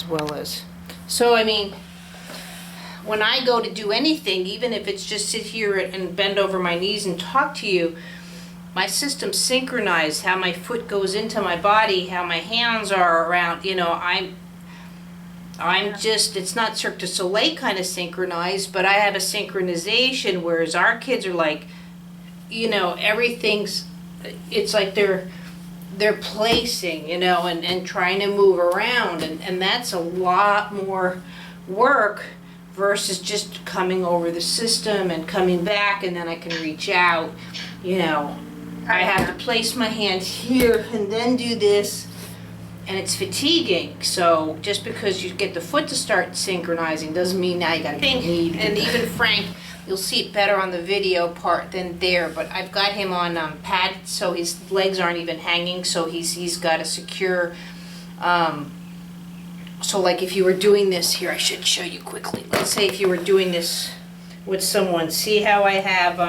well as. So, I mean, when I go to do anything, even if it's just sit here and bend over my knees and talk to you, my system's synchronized, how my foot goes into my body, how my hands are around, I'm just, it's not Cirque du Soleil kind of synchronized, but I have a synchronization, whereas our kids are like, everything's, it's like they're placing, and trying to move around, and that's a lot more work versus just coming over the system and coming back, and then I can reach out, I have to place my hand here and then do this, and it's fatiguing. So just because you get the foot to start synchronizing doesn't mean now you got to need. And even Frank, you'll see it better on the video part than there, but I've got him on pads, so his legs aren't even hanging, so he's got a secure, so like if you were doing this here, I should show you quickly. Let's say if you were doing this with someone, see how I have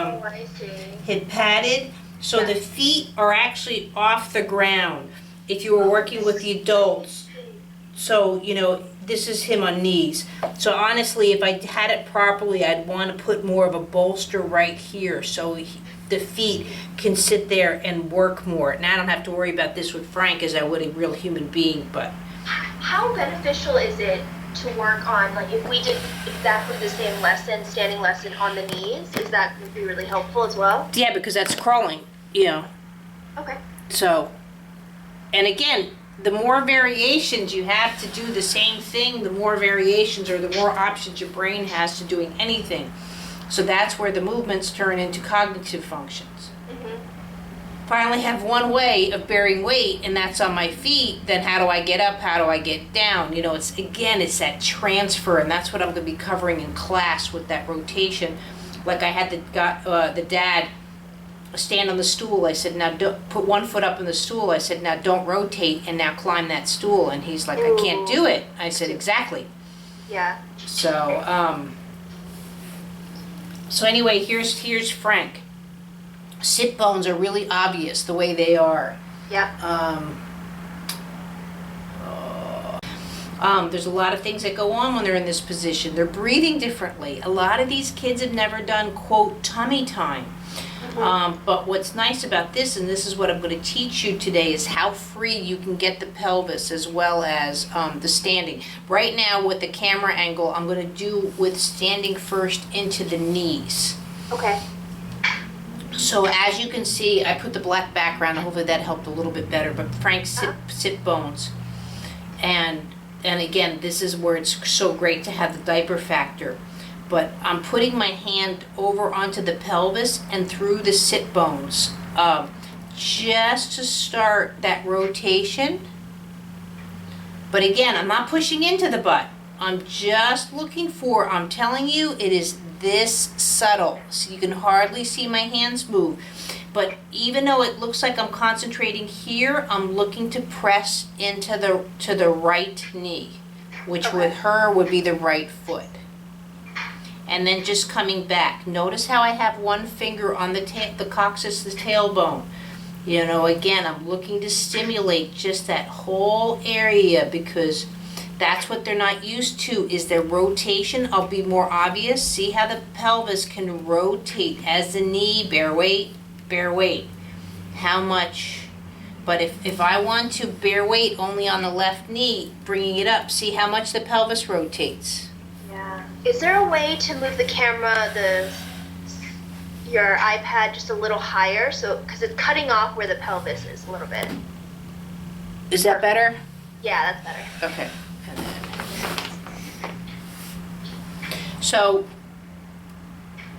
it padded? So the feet are actually off the ground if you were working with the adults. So, this is him on knees. So honestly, if I had it properly, I'd want to put more of a bolster right here so the feet can sit there and work more. And I don't have to worry about this with Frank as I would a real human being, but. How beneficial is it to work on, like if we did exactly the same lesson, standing lesson on the knees, is that going to be really helpful as well? Yeah, because that's crawling, Okay. So, and again, the more variations you have to do the same thing, the more variations or the more options your brain has to doing anything. So that's where the movements turn into cognitive functions. If I only have one way of bearing weight, and that's on my feet, then how do I get up? How do I get down? It's that transfer, and that's what I'm going to be covering in class with that rotation. Like I had the dad stand on the stool. I said, now put one foot up on the stool. I said, now don't rotate, and now climb that stool. And he's like, I can't do it. I said, exactly. Yeah. So, so anyway, here's Frank. Sit bones are really obvious the way they are. Yeah. There's a lot of things that go on when they're in this position. They're breathing differently. A lot of these kids have never done, quote, tummy time. But what's nice about this, and this is what I'm going to teach you today, is how free you can get the pelvis as well as the standing. Right now with the camera angle, I'm going to do with standing first into the knees. Okay. So as you can see, I put the black background. Hopefully that helped a little bit better. But Frank's sit bones, and again, this is where it's so great to have the diaper factor. But I'm putting my hand over onto the pelvis and through the sit bones, just to start that rotation. But again, I'm not pushing into the butt. I'm just looking for. I'm telling you, it is this subtle, so you can hardly see my hands move. But even though it looks like I'm concentrating here, I'm looking to press into the right knee, which with her would be the right foot. And then just coming back. Notice how I have one finger on the coccyx, the tailbone. Again, I'm looking to stimulate just that whole area, because that's what they're not used to, is their rotation. I'll be more obvious. See how the pelvis can rotate as the knee, bear weight. How much? But if I want to bear weight only on the left knee, bringing it up, see how much the pelvis rotates. Yeah. Is there a way to move the camera, your iPad just a little higher, so because it's cutting off where the pelvis is a little bit? Is that better? Yeah, that's better. Okay. So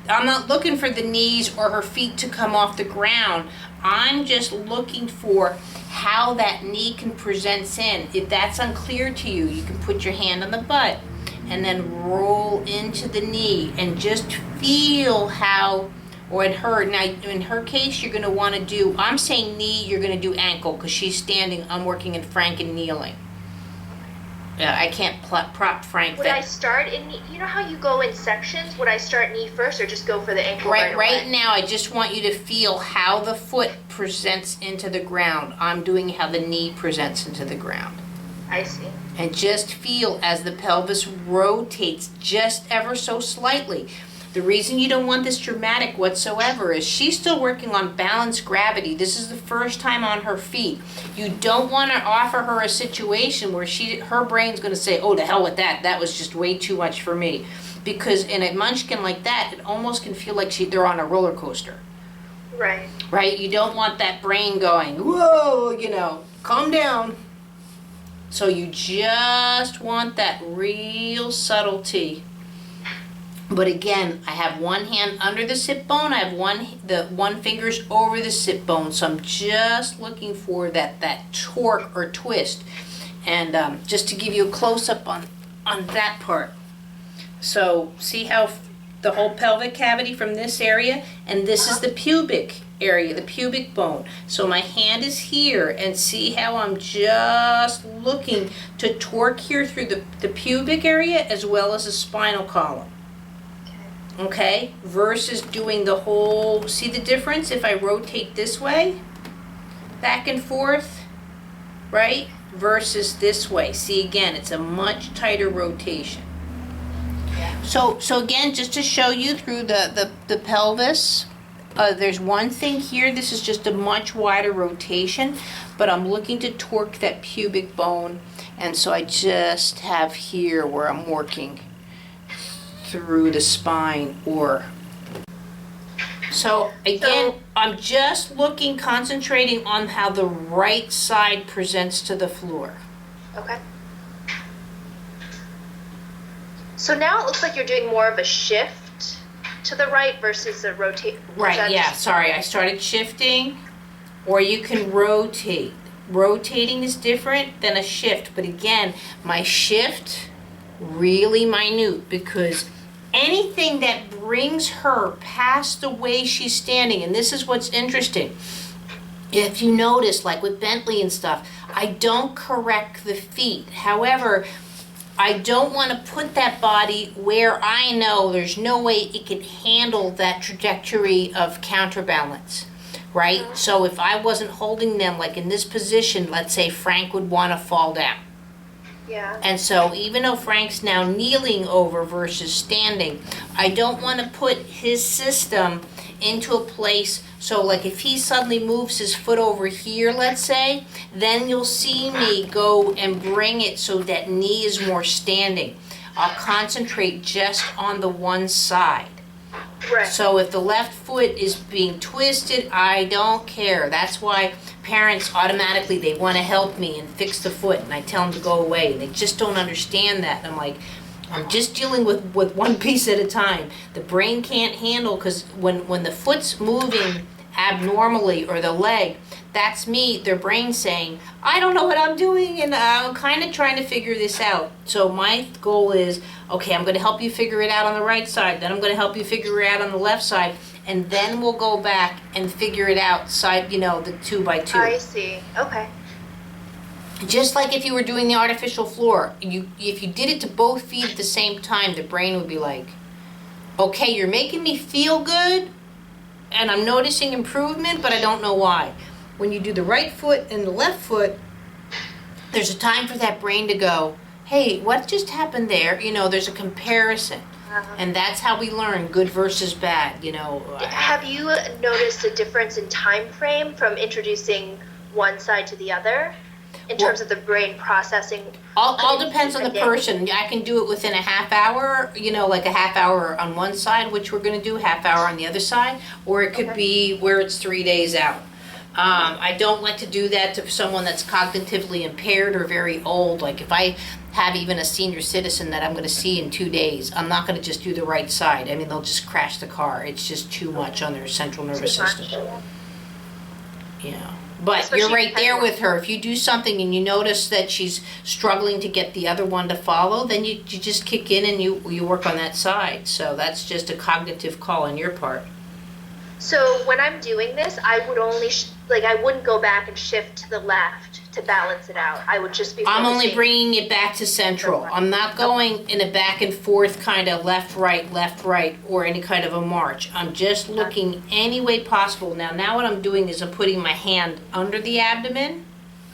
I'm not looking for the knees or her feet to come off the ground. I'm just looking for how that knee can present in. If that's unclear to you, you can put your hand on the butt and then roll into the knee and just feel how, or in her case, you're going to want to do, I'm saying knee, you're going to do ankle because she's standing, I'm working in Frank and kneeling. I can't prop Frank. Would I start in knee? You know how you go in sections? Would I start knee first or just go for the ankle right away? Right now, I just want you to feel how the foot presents into the ground. I'm doing how the knee presents into the ground. I see. And just feel as the pelvis rotates just ever so slightly. The reason you don't want this dramatic whatsoever is she's still working on balanced gravity. This is the first time on her feet. You don't want to offer her a situation where her brain's going to say, oh, to hell with that. That was just way too much for me. Because in a munchkin like that, it almost can feel like they're on a roller coaster. Right. Right? You don't want that brain going, whoa, calm down. So you just want that real subtlety. But again, I have one hand under the sit bone. I have one finger's over the sit bone. So I'm just looking for that torque or twist. And just to give you a close-up on that part. So see how the whole pelvic cavity from this area, and this is the pubic area, the pubic bone. So my hand is here, and see how I'm just looking to torque here through the pubic area as well as the spinal column. Okay, versus doing the whole, see the difference if I rotate this way, back and forth, right, versus this way. See, again, it's a much tighter rotation. So again, just to show you through the pelvis, there's one thing here, this is just a much wider rotation, but I'm looking to torque that pubic bone, and so I just have here where I'm working through the spine. So again, I'm just concentrating on how the right side presents to the floor. Okay. So now it looks like you're doing more of a shift to the right versus a rotate. Right, yeah, sorry, I started shifting, or you can rotate. Rotating is different than a shift, but again, my shift, really minute, because anything that brings her past the way she's standing, and this is what's interesting, if you notice, like with Bentley and stuff, I don't correct the feet. However, I don't want to put that body where I know there's no way it can handle that trajectory of counterbalance, right? So if I wasn't holding them like in this position, let's say Frank would want to fall down. Yeah. And so even though Frank's now kneeling over versus standing, I don't want to put his system into a place, so like if he suddenly moves his foot over here, let's say, then you'll see me go and bring it so that knee is more standing. I'll concentrate just on the one side. Right. So if the left foot is being twisted, I don't care. That's why parents automatically, they want to help me and fix the foot, and I tell them to go away, and they just don't understand that. And I'm like, I'm just dealing with one piece at a time. The brain can't handle, because when the foot's moving abnormally, or the leg, that's me, their brain saying, I don't know what I'm doing, and I'm kind of trying to figure this out. So my goal is, okay, I'm going to help you figure it out on the right side, then I'm going to help you figure it out on the left side, and then we'll go back and figure it out side, the 2x2. I see. Okay. Just like if you were doing the artificial floor, if you did it to both feet at the same time, the brain would be like, okay, you're making me feel good, and I'm noticing improvement, but I don't know why. When you do the right foot and the left foot, there's a time for that brain to go, hey, what just happened there? There's a comparison. And that's how we learn good versus bad, Have you noticed a difference in time frame from introducing one side to the other in terms of the brain processing? All depends on the person. I can do it within a half hour, like a half hour on one side, which we're going to do, half hour on the other side, or it could be where it's 3 days out. I don't like to do that to someone that's cognitively impaired or very old. Like if I have even a senior citizen that I'm going to see in 2 days, I'm not going to just do the right side. I mean, they'll just crash the car. It's just too much on their central nervous system. But Especially you're right there with her. If you do something and you notice that she's struggling to get the other one to follow, then you just kick in and you work on that side. So that's just a cognitive call on your part. So when I'm doing this, I would only, I wouldn't go back and shift to the left to balance it out. I would just be I'm only focusing- bringing it back to central. I'm not going in a back and forth kind of left, right, or any kind of a march. I'm just looking any way possible. Now what I'm doing is I'm putting my hand under the abdomen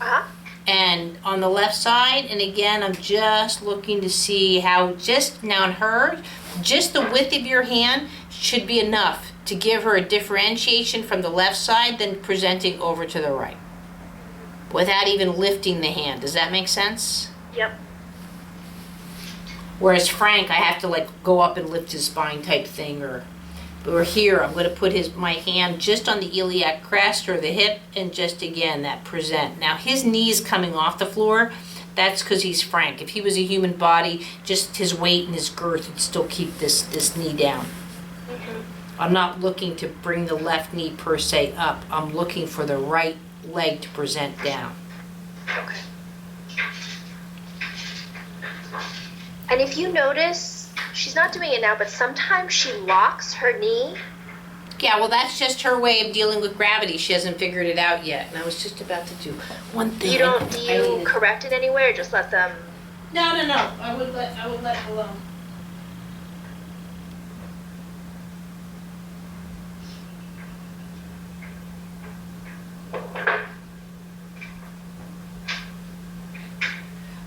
Uh-huh. and And on the left side, and again, I'm just looking to see how just now on her, just the width of your hand should be enough to give her a differentiation from the left side than presenting over to the right without even lifting the hand. Does that make sense? Yep. Whereas Frank, I have to like go up and lift his spine type thing, or here, I'm going to put my hand just on the iliac crest or the hip, and just again, that present. Now his knee's coming off the floor. That's because he's Frank. If he was a human body, just his weight and his girth would still keep this knee down. I'm not looking to bring the left knee per se up. I'm looking for the right leg to present down. Okay. And if you notice, she's not doing it now, but sometimes she locks her knee. Yeah, well, that's just her way of dealing with gravity. She hasn't figured it out yet. And I was just about to do one thing. Do you correct it anywhere, or just let them? No. I would let it alone.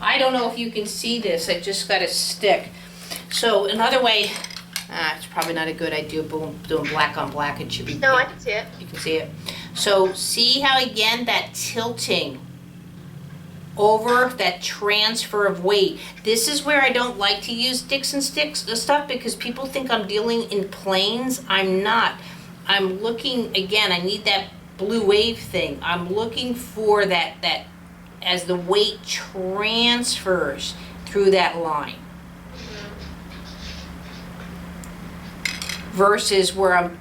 I don't know if you can see this. I just got a stick. So another way, it's probably not a good idea doing black on black. It should be. No, I can see it. You can see it. So see how again that tilting over, that transfer of weight. This is where I don't like to use sticks and stuff, because people think I'm dealing in planes. I'm not. I'm looking, again, I need that blue wave thing. I'm looking for that as the weight transfers through that line. Versus where I'm,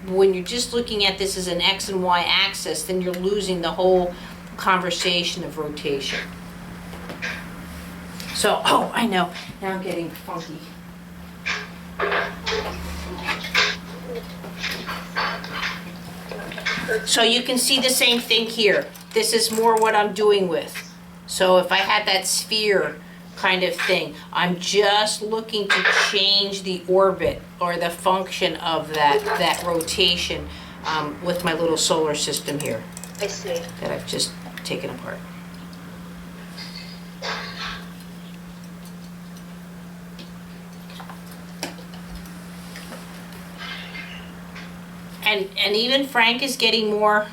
when you're just looking at this as an X and Y axis, then you're losing the whole conversation of rotation. So, I know, now I'm getting funky. So you can see the same thing here. This is more what I'm doing with. So if I had that sphere kind of thing, I'm just looking to change the orbit or the function of that rotation with my little solar system here. I see. That I've just taken apart. And even Frank is getting more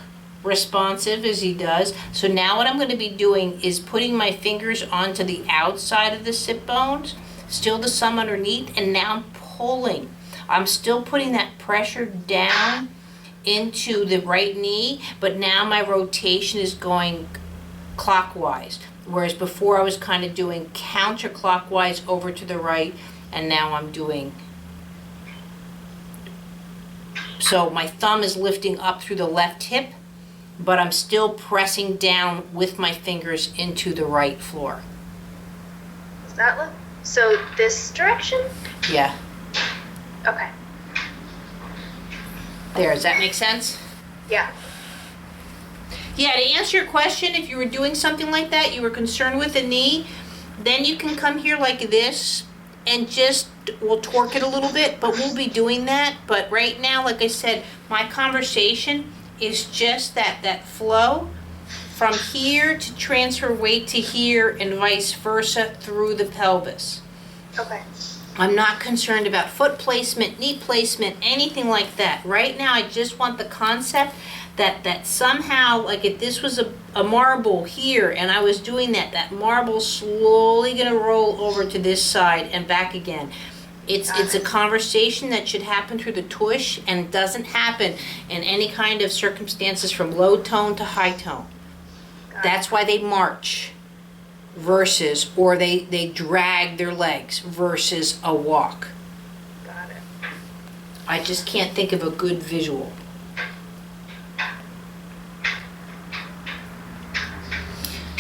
responsive as he does. So now what I'm going to be doing is putting my fingers onto the outside of the sit bones, still the thumb underneath, and now I'm pulling. I'm still putting that pressure down into the right knee, but now my rotation is going clockwise. Whereas before I was kind of doing counterclockwise over to the right, and now I'm doing. So my thumb is lifting up through the left hip, but I'm still pressing down with my fingers into the right floor. Does that look? So this direction? Yeah. Okay. There, does that make sense? Yeah. Yeah, to answer your question, if you were doing something like that, you were concerned with the knee, then you can come here like this and just, we'll torque it a little bit, but we'll be doing that. But right now, like I said, my conversation is just that flow from here to transfer weight to here and vice versa through the pelvis. Okay. I'm not concerned about foot placement, knee placement, anything like that. Right now, I just want the concept that somehow, like if this was a marble here and I was doing that marble's slowly gonna roll over to this side and back again. It's a conversation that should happen through the tush, and it doesn't happen in any kind of circumstances from low tone to high tone. That's why they march versus, or they drag their legs versus a walk. Got it. I just can't think of a good visual.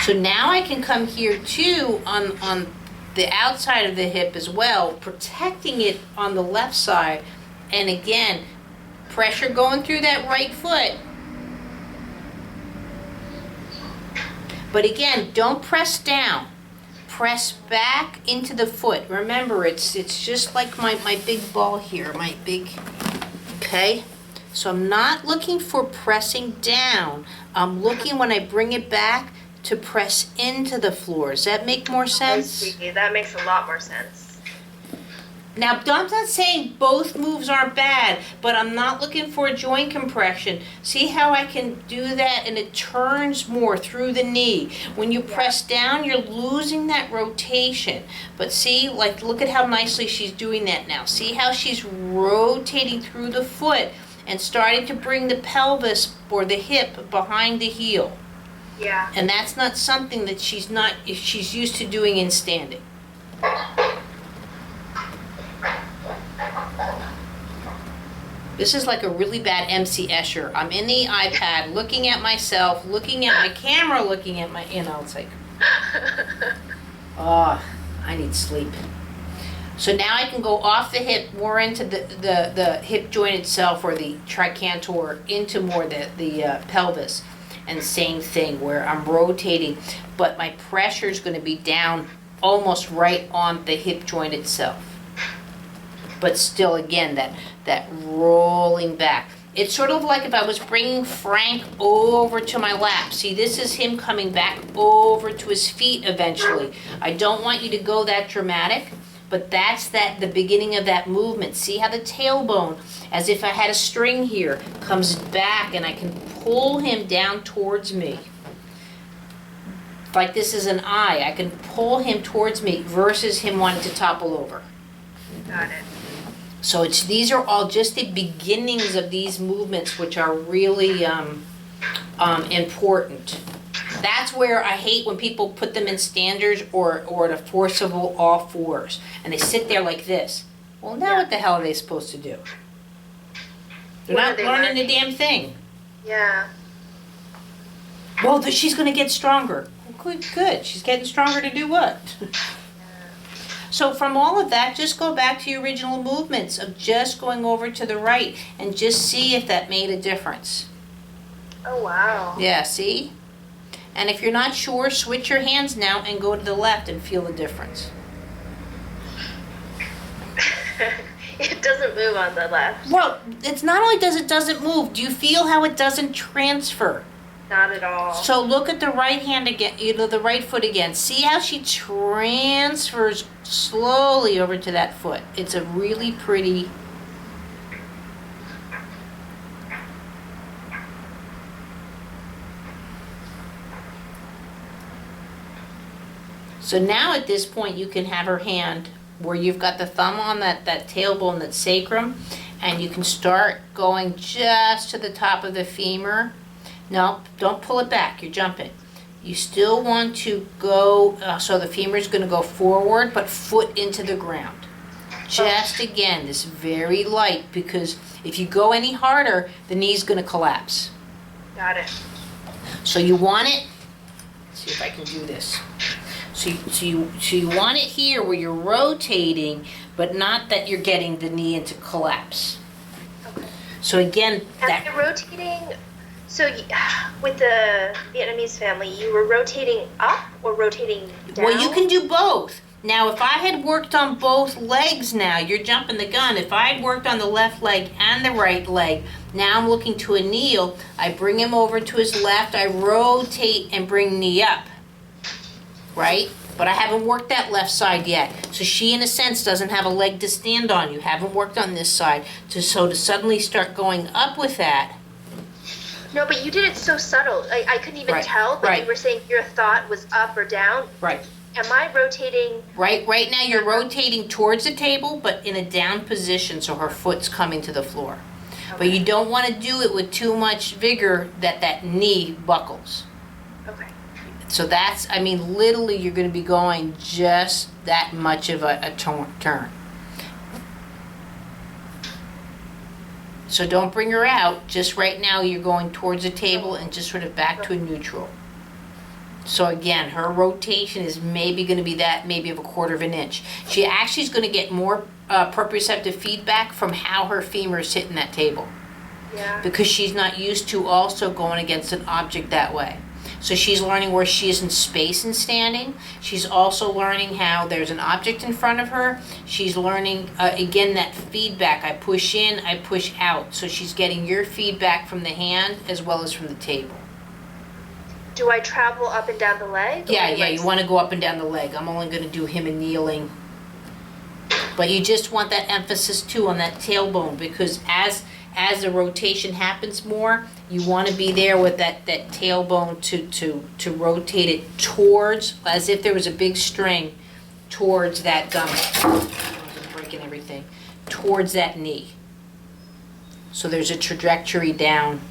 So now I can come here too on the outside of the hip as well, protecting it on the left side. And again, pressure going through that right foot. But again, don't press down. Press back into the foot. Remember, it's just like my big ball here, okay? So I'm not looking for pressing down. I'm looking when I bring it back to press into the floor. Does that make more I sense? see. That makes a lot more sense. Now, I'm not saying both moves aren't bad, but I'm not looking for joint compression. See how I can do that and it turns more through the knee. When you press down, you're losing that rotation. But see, like, look at how nicely she's doing that now. See how she's rotating through the foot and starting to bring the pelvis or the hip behind the heel. Yeah. And that's not something that she's used to doing in standing. This is like a really bad MC Escher. I'm in the iPad looking at myself, looking at my camera, looking at my, it's like, oh, I need sleep. So now I can go off the hip more into the hip joint itself, or the tricantor, into more the pelvis. And same thing where I'm rotating, but my pressure is going to be down almost right on the hip joint itself. But still, again, that rolling back. It's sort of like if I was bringing Frank over to my lap. See, this is him coming back over to his feet eventually. I don't want you to go that dramatic, but that's the beginning of that movement. See how the tailbone, as if I had a string here, comes back and I can pull him down towards me. Like this is an eye. I can pull him towards me versus him wanting to topple over. Got it. So these are all just the beginnings of these movements, which are really important. That's where I hate when people put them in standards or the forcible all fours, and they sit there like this. Well, now what the hell are they supposed to do? They're not learning the damn thing. Yeah. Well, she's going to get stronger. Well, good. She's getting stronger to do what? So from all of that, just go back to your original movements of just going over to the right and just see if that made a difference. Oh, wow. Yeah, see? And if you're not sure, switch your hands now and go to the left and feel the difference. It doesn't move on the left. Well, it's not only doesn't move, do you feel how it doesn't transfer? Not at all. So look at the right hand again, the right foot again. See how she transfers slowly over to that foot. It's a really pretty. So now at this point you can have her hand where you've got the thumb on that tailbone, that sacrum, and you can start going just to the top of the femur. No, don't pull it back, you're jumping. You still want to go, so the femur is going to go forward, but foot into the ground. Just again, this very light, because if you go any harder, the knee's going to collapse. Got it. So you want it, let's see if I can do this. So you want it here where you're rotating, but not that you're getting the knee into collapse. Okay. So again, And you're rotating. So with the Vietnamese family, you were rotating up or rotating down? Well, you can do both. Now, if I had worked on both legs now, you're jumping the gun. If I had worked on the left leg and the right leg, now I'm looking to a kneel. I bring him over to his left. I rotate and bring knee up. Right? But I haven't worked that left side yet. So she, in a sense, doesn't have a leg to stand on. You haven't worked on this side. So to suddenly start going up with that. No, but you did it so subtle. I couldn't even tell, but you were saying your thought was up or down. Right. Am I rotating? Right now you're rotating towards the table, but in a down position, so her foot's coming to the floor. Okay. But you don't want to do it with too much vigor that knee buckles. Okay. So that's, literally you're going to be going just that much of a turn. So don't bring her out. Just right now you're going towards the table and just sort of back to a neutral. So again, her rotation is maybe going to be maybe of a quarter of an inch. She actually is going to get more proprioceptive feedback from how her femur is hitting that table. Yeah. Because she's not used to also going against an object that way. So she's learning where she is in space and standing. She's also learning how there's an object in front of her. She's learning, again, that feedback. I push in, I push out. So she's getting your feedback from the hand as well as from the table. do I travel up and down the leg? Yeah, you want to go up and down the leg. I'm only going to do him in kneeling. But you just want that emphasis too on that tailbone, because as the rotation happens more, you want to be there with that tailbone to rotate it towards, as if there was a big string, towards that I'm breaking everything, towards that knee. So there's a trajectory down.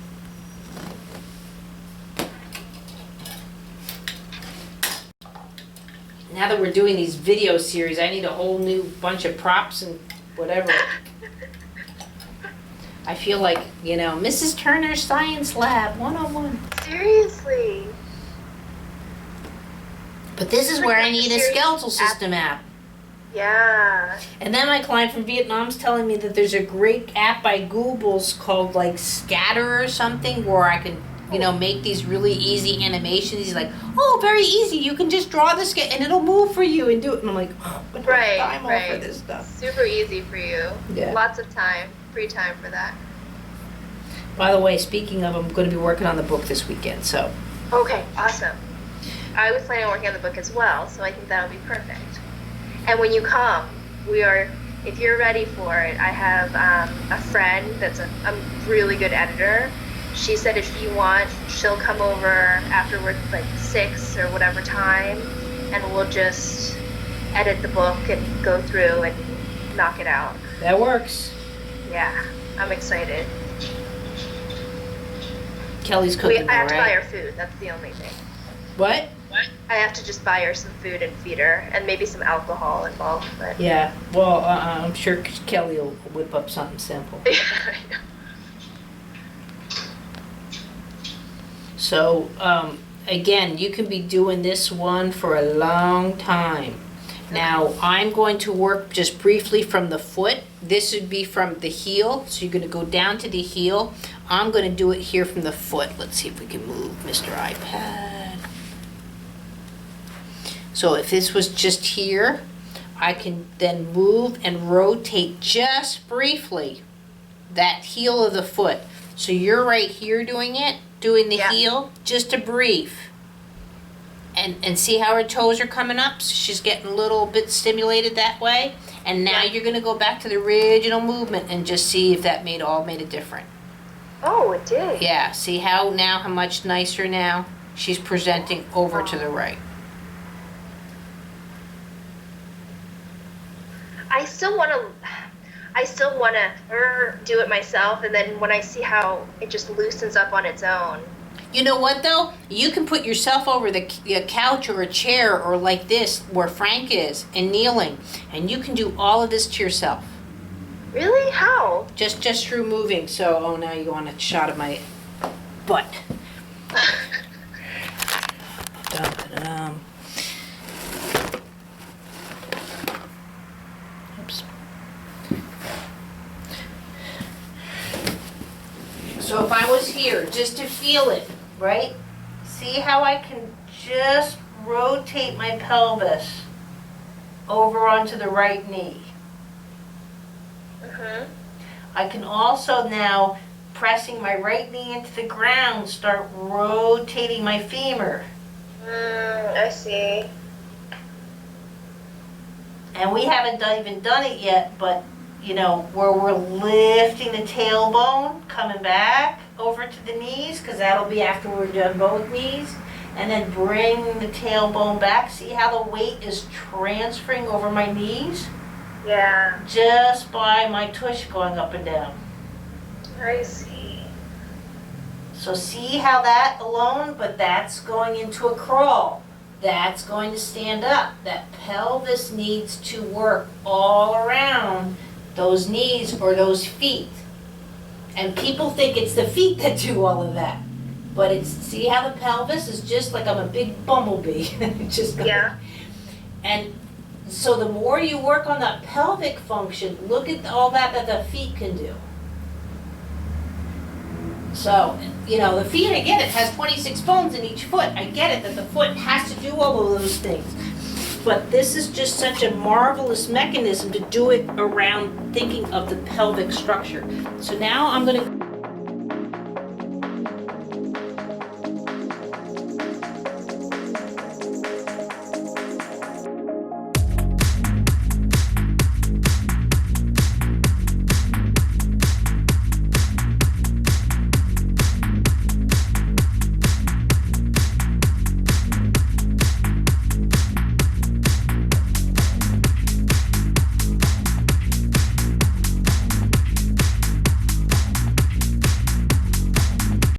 Now that we're doing these video series, I need a whole new bunch of props and whatever. I feel like, Mrs. Turner's Science Lab 101. Seriously. But this is where I need a skeletal system app. Yeah. And then my client from Vietnam's telling me that there's a great app by Google's called like Scatter or something, where I can, make these really easy animations. He's like, oh, very easy. You can just draw this and it'll move for you and do it. And I'm like, oh, I don't have time all for this stuff. Super easy for you. Yeah. Lots of time, free time for that. By the way, speaking of, I'm going to be working on the book this weekend, so. Okay, awesome. I was planning on working on the book as well, so I think that'll be perfect. And when you come, if you're ready for it, I have a friend that's a really good editor. She said if you want, she'll come over afterwards, like 6 or whatever time, and we'll just edit the book and go through and knock it out. That works. Yeah, I'm excited. Kelly's cooking, I have to buy right? her food. That's the only thing. What? I have to just buy her some food and feed her, and maybe some alcohol involved. But Yeah, well, I'm sure Kelly will whip up something simple. So, again, you can be doing this one for a long time. Now, I'm going to work just briefly from the foot. This would be from the heel, so you're going to go down to the heel. I'm going to do it here from the foot. Let's see if we can move Mr. iPad. So if this was just here, I can then move and rotate just briefly that heel of the foot. So you're right here doing the heel, just a brief. And see how her toes are coming up? So she's getting a little bit stimulated that way. And now you're going to go back to the original movement and just see if that made it different. Oh, it did. Yeah, see how much nicer now she's presenting over to the right. I still want to do it myself, and then when I see how it just loosens up on its own. You know what though? You can put yourself over the couch or a chair or like this where Frank is and kneeling, and you can do all of this to yourself. Really? How? Just through moving. So, now you want a shot of my butt. Oops. So if I was here, just to feel it, right? See how I can just rotate my pelvis over onto the right knee. I can also now, pressing my right knee into the ground, start rotating my femur. I see. And we haven't even done it yet, but where we're lifting the tailbone, coming back over to the knees, because that'll be after we're done both knees, and then bring the tailbone back. See how the weight is transferring over my knees? Yeah. Just by my tush going up and down. I see. So see how that alone, but that's going into a crawl. That's going to stand up. That pelvis needs to work all around those knees or those feet. And people think it's the feet that do all of that. But see how the pelvis is just like I'm a big bumblebee. Just Yeah. And so the more you work on that pelvic function, look at all that the feet can do. So, the feet, I get it, has 26 bones in each foot. I get it that the foot has to do all of those things. But this is just such a marvelous mechanism to do it around thinking of the pelvic structure. So now I'm going to